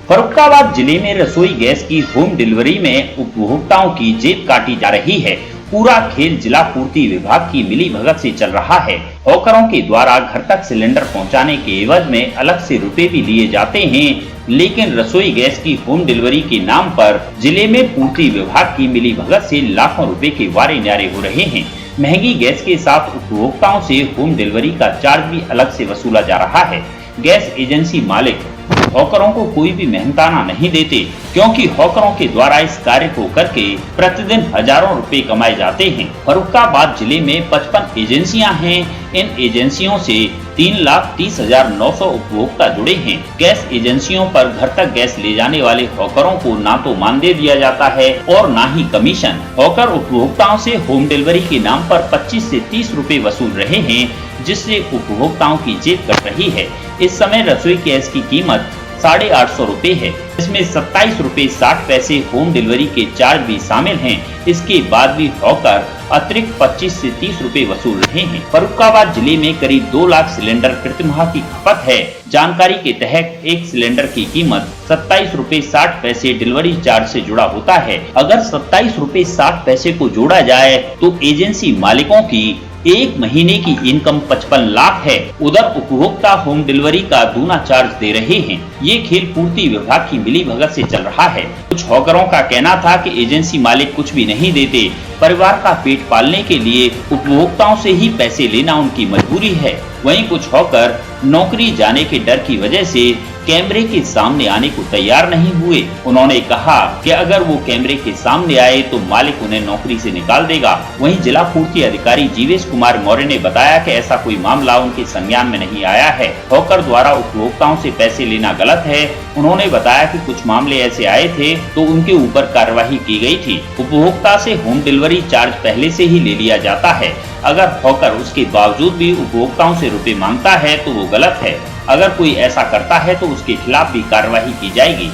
फर्रुखाबाद जिले में रसोई गैस की होम डिलीवरी में उपभोक्ताओं की जेब काटी जा रही है। पूरा खेल जिला पूर्ति विभाग की मिलीभगत से चल रहा है। हॉकरों के द्वारा घर तक सिलेंडर पहुंचाने के एवज में अलग से रुपए भी लिए जाते हैं, लेकिन रसोई गैस की होम डिलीवरी के नाम पर जिले में पूर्ति विभाग की मिलीभगत से लाखों रुपए के वारे न्यारे हो रहे हैं। महंगी गैस के साथ उपभोक्ताओं से होम डिलीवरी का चार्ज भी अलग से वसूला जा रहा है। गैस एजेंसी मालिक हॉकरों को कोई भी मेहनताना नहीं देते, क्योंकि हॉकरों के द्वारा इस कार्य को करके प्रतिदिन हजारों रुपए कमाए जाते हैं। फर्रुखाबाद जिले में 55 एजेंसियां हैं। इन एजेंसियों से 3,30,900 उपभोक्ता जुड़े हैं। गैस एजेंसियों पर घर तक गैस ले जाने वाले हॉकरों को ना तो मानदेय दिया जाता है और ना ही कमीशन। हॉकर उपभोक्ताओं से होम डिलीवरी के नाम पर 25 से 30 रुपए वसूल रहे हैं, जिससे उपभोक्ताओं की जेब कट रही है। इस समय रसोई गैस की कीमत 850 रुपए है, इसमें 27 रुपए 60 पैसे होम डिलीवरी के चार्ज भी शामिल हैं। इसके बाद भी हॉकर अतिरिक्त 25 से 30 रुपए वसूल रहे हैं। फर्रुखाबाद जिले में करीब 2 लाख सिलेंडर प्रतिमाह की खपत है। जानकारी के तहत एक सिलेंडर की कीमत 27 रुपए 60 पैसे डिलीवरी चार्ज से जुड़ा होता है। अगर 27 रुपए 60 पैसे को जोड़ा जाए तो एजेंसी मालिकों की एक महीने की इनकम 55 लाख है। उधर उपभोक्ता होम डिलीवरी का दूना चार्ज दे रहे हैं। ये खेल पूर्ति विभाग की मिलीभगत से चल रहा है। कुछ हॉकरों का कहना था कि एजेंसी मालिक कुछ भी नहीं देते, परिवार का पेट पालने के लिए उपभोक्ताओं से ही पैसे लेना उनकी मजबूरी है। वहीं कुछ हॉकर नौकरी जाने के डर की वजह से कैमरे के सामने आने को तैयार नहीं हुए। उन्होंने कहा कि अगर वो कैमरे के सामने आए तो मालिक उन्हें नौकरी से निकाल देगा। वहीं जिला पूर्ति अधिकारी जीवेश कुमार मौर्य ने बताया कि ऐसा कोई मामला उनके संज्ञान में नहीं आया है। हॉकर द्वारा उपभोक्ताओं से पैसे लेना गलत है। उन्होंने बताया कि कुछ मामले ऐसे आए थे तो उनके ऊपर कार्रवाई की गई थी। उपभोक्ता से होम डिलीवरी चार्ज पहले से ही ले लिया जाता है। अगर हॉकर उसके बावजूद भी उपभोक्ताओं से रुपए मांगता है तो वो गलत है। अगर कोई ऐसा करता है तो उसके खिलाफ भी कार्रवाई की जाएगी।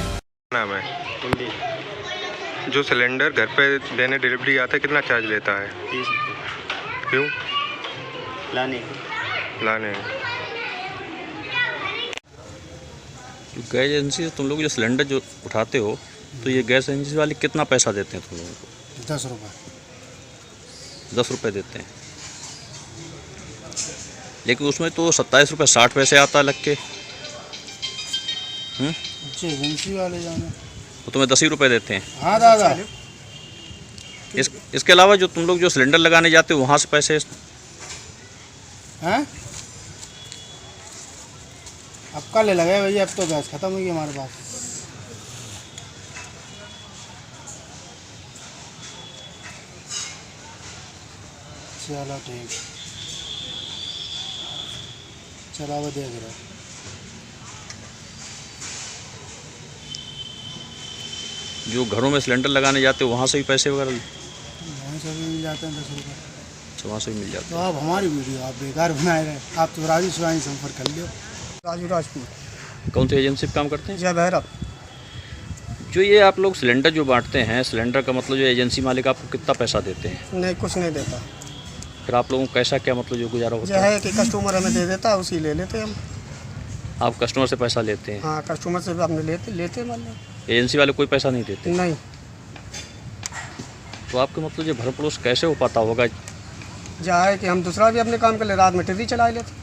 नाम है जो सिलेंडर घर पे देने डिलीवरी आता है, कितना चार्ज लेता है? 30 रुपये। क्यों? लाने गैस एजेंसी से तुम लोग जो सिलेंडर जो उठाते हो तो ये गैस एजेंसी वाले कितना पैसा देते हैं तुम लोगों को? 10 रुपये। 10 रुपये देते हैं, लेकिन उसमें तो 27 रुपये 60 पैसे आता है लग के। अच्छे एजेंसी वाले जाने तो तुम्हें 10 ही रुपये देते हैं। हाँ दादा। इसके अलावा जो तुम लोग जो सिलेंडर लगाने जाते हो वहाँ से पैसे हैं? अब कल लगे भैया, अब तो गैस खत्म हुई हमारे पास। चलो ठीक, चला वो देख रहे। जो घरों में सिलेंडर लगाने जाते हो वहाँ से भी पैसे वगैरह वहीं से भी मिल जाते हैं 10 रुपये। अच्छा, वहाँ से भी मिल जाते तो आप हमारी वीडियो आप बेकार बनाए रहे। आप तो राजू शिवानी संपर्क कर लो। राजू राजपूत। हैं। कौन सी एजेंसी पे काम करते हैं? जय भैरव। जो ये आप लोग सिलेंडर जो बांटते हैं, सिलेंडर का मतलब जो एजेंसी मालिक आपको कितना पैसा देते हैं? नहीं, कुछ नहीं देता। फिर आप लोगों को कैसा क्या मतलब जो गुजारा होता जो है कि कस्टमर हमें दे देता है, उसी ले लेते हम। आप कस्टमर से पैसा लेते हैं? हाँ, कस्टमर से भी हमने लेते मतलब। एजेंसी वाले कोई पैसा नहीं देते? नहीं। तो आपके मतलब जो भर पड़ोस कैसे हो पाता होगा? जो है कि हम दूसरा भी अपने काम के लिए रात में टिर्री चला लेते।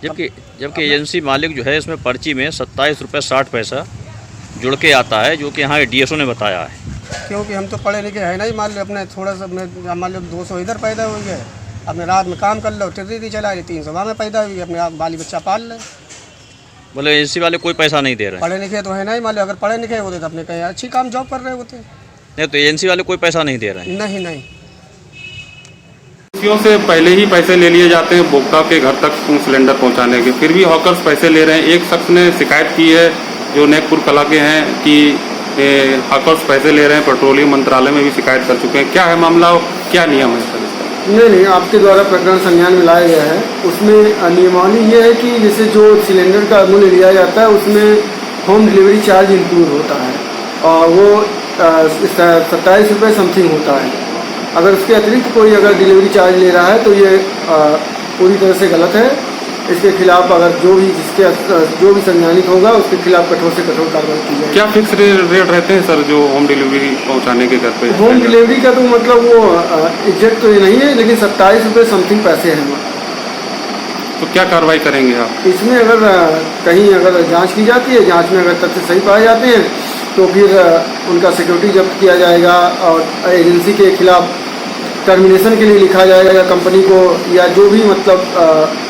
जबकि एजेंसी मालिक जो है इसमें पर्ची में 27 रुपये 60 पैसा जुड़ के आता है, जो कि यहाँ DSO ने बताया है। क्योंकि हम तो पढ़े लिखे है नहीं, मान लो अपने थोड़ा सा मान लो 200 इधर पैदा हुई है, अपने रात में काम कर लो, टिर्री चला ली, 300 वहाँ में पैदा हुई है, अपने आप बाली बच्चा पाल ले। बोले एजेंसी वाले कोई पैसा नहीं दे रहे हैं? पढ़े लिखे तो है नहीं, मान लो अगर पढ़े लिखे होते तो अपने कहीं अच्छी काम जॉब कर रहे होते। नहीं, तो एजेंसी वाले कोई पैसा नहीं दे रहे हैं? नहीं नहीं। एजेंसियों से पहले ही पैसे ले लिए जाते हैं उपभोक्ता के घर तक सिलेंडर पहुंचाने के, फिर भी हॉकर्स पैसे ले रहे हैं। एक शख्स ने शिकायत की है जो नेकपुर कला के हैं कि हॉकर्स पैसे ले रहे हैं। पेट्रोलियम मंत्रालय में भी शिकायत कर चुके हैं। क्या है मामला, क्या नियम है सर इसका? नहीं, आपके द्वारा प्रकरण संज्ञान में लाया गया है। उसमें नियमावली ये है कि जैसे जो सिलेंडर का मूल्य लिया जाता है उसमें होम डिलीवरी चार्ज इंक्लूड होता है और वो 27 रुपये समथिंग होता है। अगर उसके अतिरिक्त कोई अगर डिलीवरी चार्ज ले रहा है तो ये पूरी तरह से गलत है। इसके खिलाफ अगर जो भी संज्ञानित होगा उसके खिलाफ कठोर से कठोर कार्रवाई की जाएगी। क्या फिक्स रेट रहते हैं सर जो होम डिलीवरी पहुंचाने के घर पे? होम डिलीवरी का तो मतलब वो एग्जैक्ट तो ये नहीं है, लेकिन 27 रुपये समथिंग पैसे हैं। तो क्या कार्रवाई करेंगे आप इसमें? अगर कहीं अगर जांच की जाती है, जांच में अगर तथ्य सही पाए जाते हैं तो फिर उनका सिक्योरिटी जब्त किया जाएगा और एजेंसी के खिलाफ टर्मिनेशन के लिए लिखा जाएगा कंपनी को, या जो भी मतलब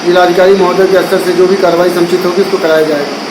जिलाधिकारी महोदय के स्तर से जो भी कार्रवाई समुचित होगी उसको कराया जाएगा।